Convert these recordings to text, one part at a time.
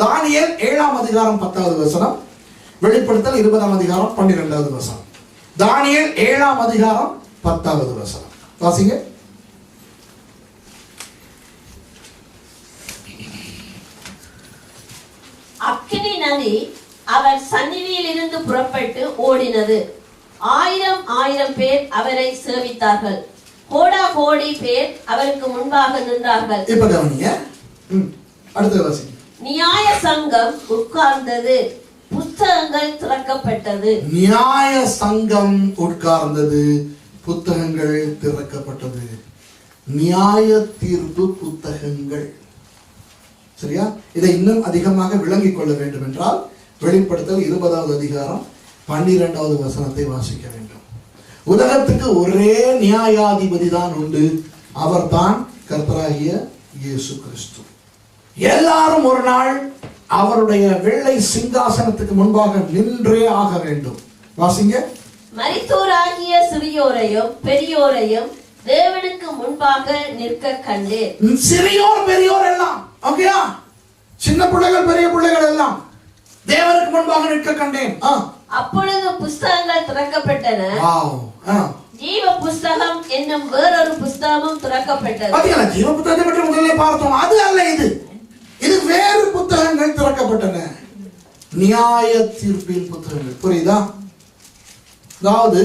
தானியேல் 7ஆம் அதிகாரம் 10வது வசனம், வெளிப்படுத்தல் 20ஆம் அதிகாரம் 12வது வசனம். தானியேல் 7ஆம் அதிகாரம் 10வது வசனம் வாசிங்க. அக்கினி நதி அவர் சந்நிதியில் இருந்து புறப்பட்டு ஓடினது. 1000 பேர் அவரை சேவித்தார்கள். கோடா கோடி பேர் அவருக்கு முன்பாக நின்றார்கள். இப்ப கவனிங்க, அடுத்த வாசிங்க. நியாய சங்கம் உட்கார்ந்தது, புத்தகங்கள் திறக்கப்பட்டது. நியாய சங்கம் உட்கார்ந்தது, புத்தகங்கள் திறக்கப்பட்டது. நியாய தீர்ப்பு புத்தகங்கள். சரியா? இதை இன்னும் அதிகமாக விளங்கிக் கொள்ள வேண்டும் என்றால் வெளிப்படுத்தல் 20வது அதிகாரம் 12வது வசனத்தை வாசிக்க வேண்டும். உலகத்துக்கு ஒரே நியாயாதிபதி தான் உண்டு, அவர் தான் கர்த்தராகிய இயேசு கிறிஸ்து. எல்லாரும் ஒரு நாள் அவருடைய வெள்ளை சிங்காசனத்துக்கு முன்பாக நின்றே ஆக வேண்டும். வாசிங்க. மரித்தோராகிய சிறியோரையும் பெரியோரையும் தேவனுக்கு முன்பாக நிற்க கண்டேன். சிறியோர் பெரியோர் எல்லாம், ஓகேயா? சின்ன பிள்ளைகள் பெரிய பிள்ளைகள் எல்லாம் தேவனுக்கு முன்பாக நிற்க கண்டேன். அப்பொழுது புஸ்தகங்கள் திறக்கப்பட்டன. ஜீவ புஸ்தகம் என்னும் வேறொரு புஸ்தகமும் திறக்கப்பட்டது. பாத்தீங்களா? ஜீவ புத்தகத்தை பற்றி முதல்ல பார்த்தோம். அது அல்ல, இது வேறு புத்தகங்கள் திறக்கப்பட்டன. நியாய தீர்ப்பின் புத்தகங்கள். புரியுதா? அதாவது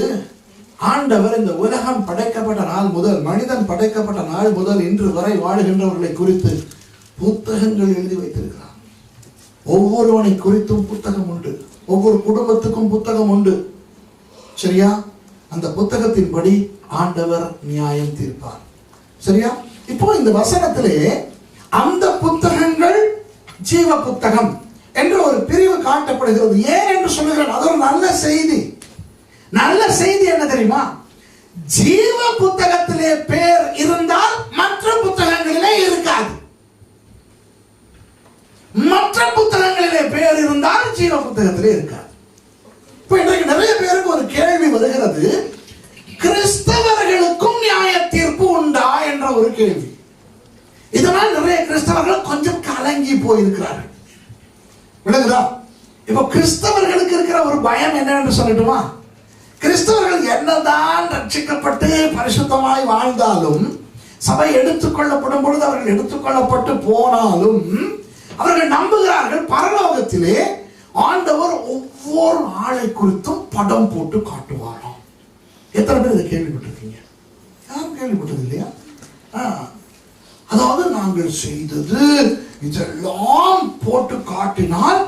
ஆண்டவர் இந்த உலகம் படைக்கப்பட்ட நாள் முதல், மனிதன் படைக்கப்பட்ட நாள் முதல் இன்று வரை வாழுகின்றவர்களை குறித்து புத்தகங்கள் எழுதி வைத்திருக்கிறார். ஒவ்வொருவனை குறித்தும் புத்தகம் உண்டு, ஒவ்வொரு குடும்பத்துக்கும் புத்தகம் உண்டு. சரியா? அந்த புத்தகத்தின்படி ஆண்டவர் நியாயம் தீர்ப்பார். சரியா? இப்போ இந்த வசனத்திலே அந்த புத்தகங்கள் ஜீவ புத்தகம் என்று ஒரு பிரிவு காட்டப்படுகிறது. ஏன் என்று சொல்லுகிறார்? அது ஒரு நல்ல செய்தி. நல்ல செய்தி என்ன தெரியுமா? ஜீவ புத்தகத்திலே பேர் இருந்தால் மற்ற புத்தகங்களிலே இருக்காது. மற்ற புத்தகங்களிலே பேர் இருந்தால் ஜீவ புத்தகத்திலே இருக்காது. இப்ப இன்றைக்கு நிறைய பேருக்கு ஒரு கேள்வி வருகிறது, கிறிஸ்தவர்களுக்கும் நியாய தீர்ப்பு உண்டா என்ற ஒரு கேள்வி. இதனால் நிறைய கிறிஸ்தவர்கள் கொஞ்சம் கலங்கி போயிருக்கிறார்கள். விளங்குதா? இப்ப கிறிஸ்தவர்களுக்கு இருக்கிற ஒரு பயம் என்னன்னு சொல்லட்டுமா? கிறிஸ்தவர்கள் என்னதான் ரட்சிக்கப்பட்டு பரிசுத்தமாய் வாழ்ந்தாலும், சபை எடுத்துக்கொள்ளப்படும் பொழுது அவர்கள் எடுத்துக்கொள்ளப்பட்டு போனாலும், அவர்கள் நம்புகிறார்கள் பரலோகத்திலே ஆண்டவர் ஒவ்வொரு ஆளை குறித்தும் படம் போட்டு காட்டுவாராம். எத்தனை பேர் இதை கேள்விப்பட்டிருக்கீங்க? யாரும் கேள்விப்பட்டது இல்லையா? அதாவது நாங்கள் செய்தது இதெல்லாம் போட்டு காட்டினால்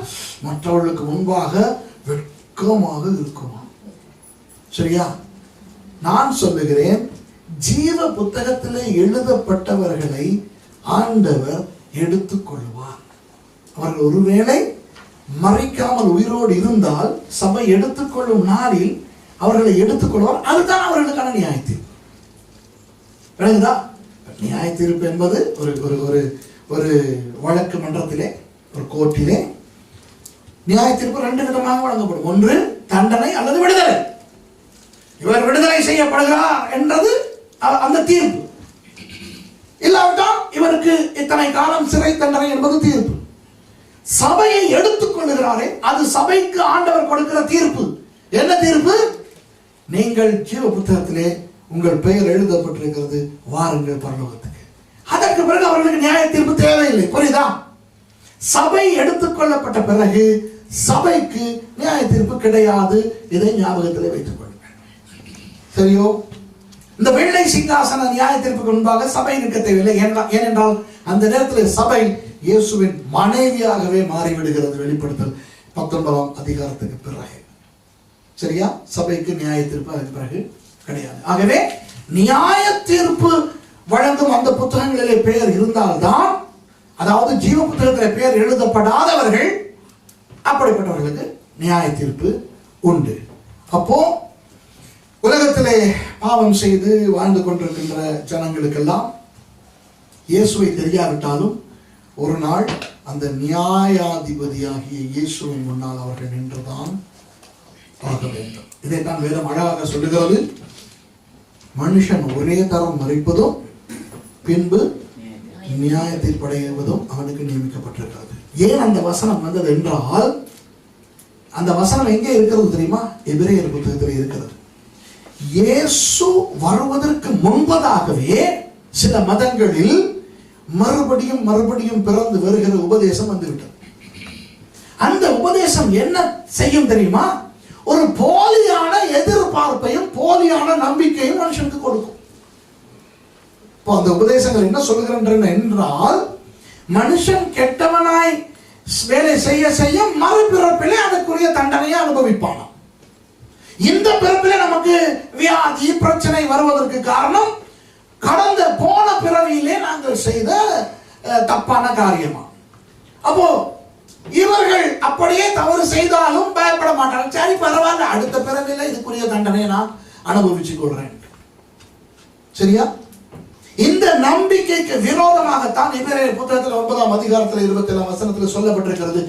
மற்றவர்களுக்கு முன்பாக வெட்கமாக இருக்குமா? சரியா? நான் சொல்லுகிறேன், ஜீவ புத்தகத்திலே எழுதப்பட்டவர்களை ஆண்டவர் எடுத்துக்கொள்வார். அவர்கள் ஒருவேளை மறைக்காமல் உயிரோடு இருந்தால் சபை எடுத்துக்கொள்ளும் நாளில் அவர்களை எடுத்துக்கொள்வார். அதுதான் அவர்களுக்கான நியாய தீர்ப்பு. விளங்குதா? நியாய தீர்ப்பு என்பது ஒரு ஒரு ஒரு வழக்கு மன்றத்திலே, ஒரு கோர்ட்டிலே நியாய தீர்ப்பு 2 விதமாக வழங்கப்படும். ஒன்று தண்டனை அல்லது விடுதலை. இவர் விடுதலை செய்யப்படுகிறார் என்றது அந்த தீர்ப்பு. இல்லாவிட்டால் இவருக்கு இத்தனை காலம் சிறை தண்டனை என்பது தீர்ப்பு. சபையை எடுத்துக் கொள்ளுகிறாரே, அது சபைக்கு ஆண்டவர் கொடுக்கிற தீர்ப்பு. என்ன தீர்ப்பு? நீங்கள் ஜீவ புத்தகத்திலே உங்கள் பெயர் எழுதப்பட்டிருக்கிறது, வாருங்கள் பரலோகத்துக்கு. அதற்கு பிறகு அவர்களுக்கு நியாய தீர்ப்பு தேவையில்லை. புரியுதா? சபை எடுத்துக்கொள்ளப்பட்ட பிறகு சபைக்கு நியாய தீர்ப்பு கிடையாது. இதை ஞாபகத்திலே வைத்துக் கொள்ளுங்கள். சரியோ? இந்த வெள்ளை சிங்காசன நியாய தீர்ப்புக்கு முன்பாக சபை நிற்க தேவையில்லை. ஏனென்றால் அந்த நேரத்தில் சபை இயேசுவின் மனைவியாகவே மாறிவிடுகிறது. வெளிப்படுத்தல் 19ஆம் அதிகாரத்துக்கு பிறகு. சரியா? சபைக்கு நியாய தீர்ப்பு அதுக்கு பிறகு கிடையாது. ஆகவே நியாய தீர்ப்பு வழங்கும் அந்த புத்தகங்களிலே பெயர் இருந்தால்தான், அதாவது ஜீவ புத்தகத்திலே பெயர் எழுதப்படாதவர்கள், அப்படிப்பட்டவர்களுக்கு நியாய தீர்ப்பு உண்டு. அப்போ உலகத்திலே பாவம் செய்து வாழ்ந்து கொண்டிருக்கின்ற ஜனங்களுக்கெல்லாம் இயேசுவை தெரியாவிட்டாலும் ஒரு நாள் அந்த நியாயாதிபதியாகிய இயேசுவின் முன்னால் அவர்கள் நின்றுதான் ஆக வேண்டும். இதைத்தான் வேதம் அழகாக சொல்லுகிறது. மனுஷன் ஒரே தரம் மறிப்பதும் பின்பு நியாய தீர்ப்படைவதும் அவனுக்கு நியமிக்கப்பட்டிருக்கிறது. ஏன் அந்த வசனம் வந்தது என்றால், அந்த வசனம் எங்கே இருக்கிறது தெரியுமா? எபிரேயர் புத்தகத்தில் இருக்கிறது. இயேசு வருவதற்கு முன்பதாகவே சில மதங்களில் மறுபடியும் மறுபடியும் பிறந்து வருகிற உபதேசம் வந்துவிட்டது. அந்த உபதேசம் என்ன செய்யும் தெரியுமா? ஒரு போலியான எதிர்பார்ப்பையும் போலியான நம்பிக்கையும் மனுஷனுக்கு கொடுக்கும். இப்போ அந்த உபதேசங்கள் என்ன சொல்லுகின்றன என்றால், மனுஷன் கெட்டவனாய் வேலை செய்ய செய்ய மறுபிறப்பிலே அதற்குரிய தண்டனையை அனுபவிப்பான். இந்த பிறப்பிலே நமக்கு வியாதி பிரச்சனை வருவதற்கு காரணம் கடந்த போன பிறவியிலே நாங்கள் செய்த தப்பான காரியமா. அப்போ இவர்கள் அப்படியே தவறு செய்தாலும் பயப்பட மாட்டாங்க. சரி பரவாயில்ல, அடுத்த பிறவில இதுக்குரிய தண்டனையை நான் அனுபவிச்சு கொள்றேன். சரியா? இந்த நம்பிக்கைக்கு விரோதமாகத்தான் எபிரேயர் புத்தகத்தில் 9ஆம் அதிகாரத்தில் 27ஆம் வசனத்தில் சொல்லப்பட்டிருக்கிறது.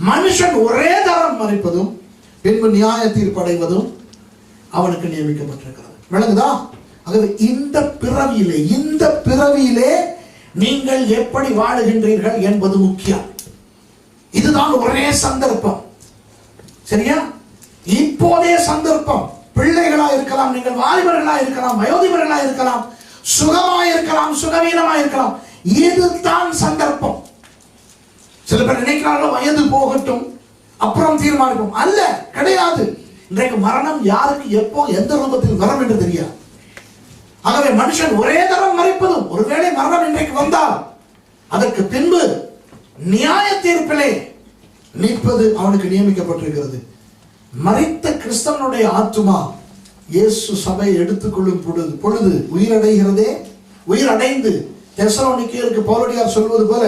மனுஷன் ஒரே தரம் மரிப்பதும் பின்பு நியாய தீர்ப்படைவதும் அவனுக்கு நியமிக்கப்பட்டிருக்கிறது. விளங்குதா? ஆகவே இந்த பிறவியிலே நீங்கள் எப்படி வாழுகின்றீர்கள் என்பது முக்கியம். இதுதான் ஒரே சந்தர்ப்பம். சரியா? இப்போதே சந்தர்ப்பம். பிள்ளைகளா இருக்கலாம், நீங்கள் வாலிபர்களா இருக்கலாம், வயோதிபர்களா இருக்கலாம், சுகமா இருக்கலாம், சுகவீனமா இருக்கலாம். இதுதான் சந்தர்ப்பம். சில பேர் நினைக்கிறார்கள் வயது போகட்டும் அப்புறம் தீர்மானிப்போம். அல்ல, கிடையாது. இன்றைக்கு மரணம் யாருக்கு எப்போ எந்த ரூபத்தில் வரும் என்று தெரியாது. ஆகவே மனுஷன் ஒரே தரம் மரிப்பதும், ஒருவேளை மரணம் இன்றைக்கு வந்தால் அதற்கு பின்பு நியாய தீர்ப்பிலே நிற்பது அவனுக்கு நியமிக்கப்பட்டிருக்கிறது. மரித்த கிறிஸ்தவனுடைய ஆத்துமா இயேசு சபையை எடுத்துக்கொள்ளும் பொழுது உயிரடைகிறதே. உயிரடைந்து தெசலோனிக்கேயருக்கு பவுலடியார் சொல்வது போல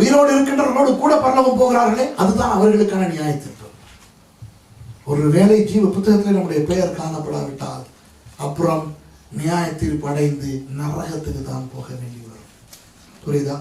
உயிரோடு இருக்கின்றவர்களோடு கூட பரலோகம் போகிறார்களே, அதுதான் அவர்களுக்கான நியாய தீர்ப்பு. ஒருவேளை ஜீவ புத்தகத்தில் நம்முடைய பெயர் காணப்படாவிட்டால் அப்புறம் நியாய தீர்ப்பு அடைந்து நரகத்துக்கு தான் போக வேண்டி வரும். புரியுதா?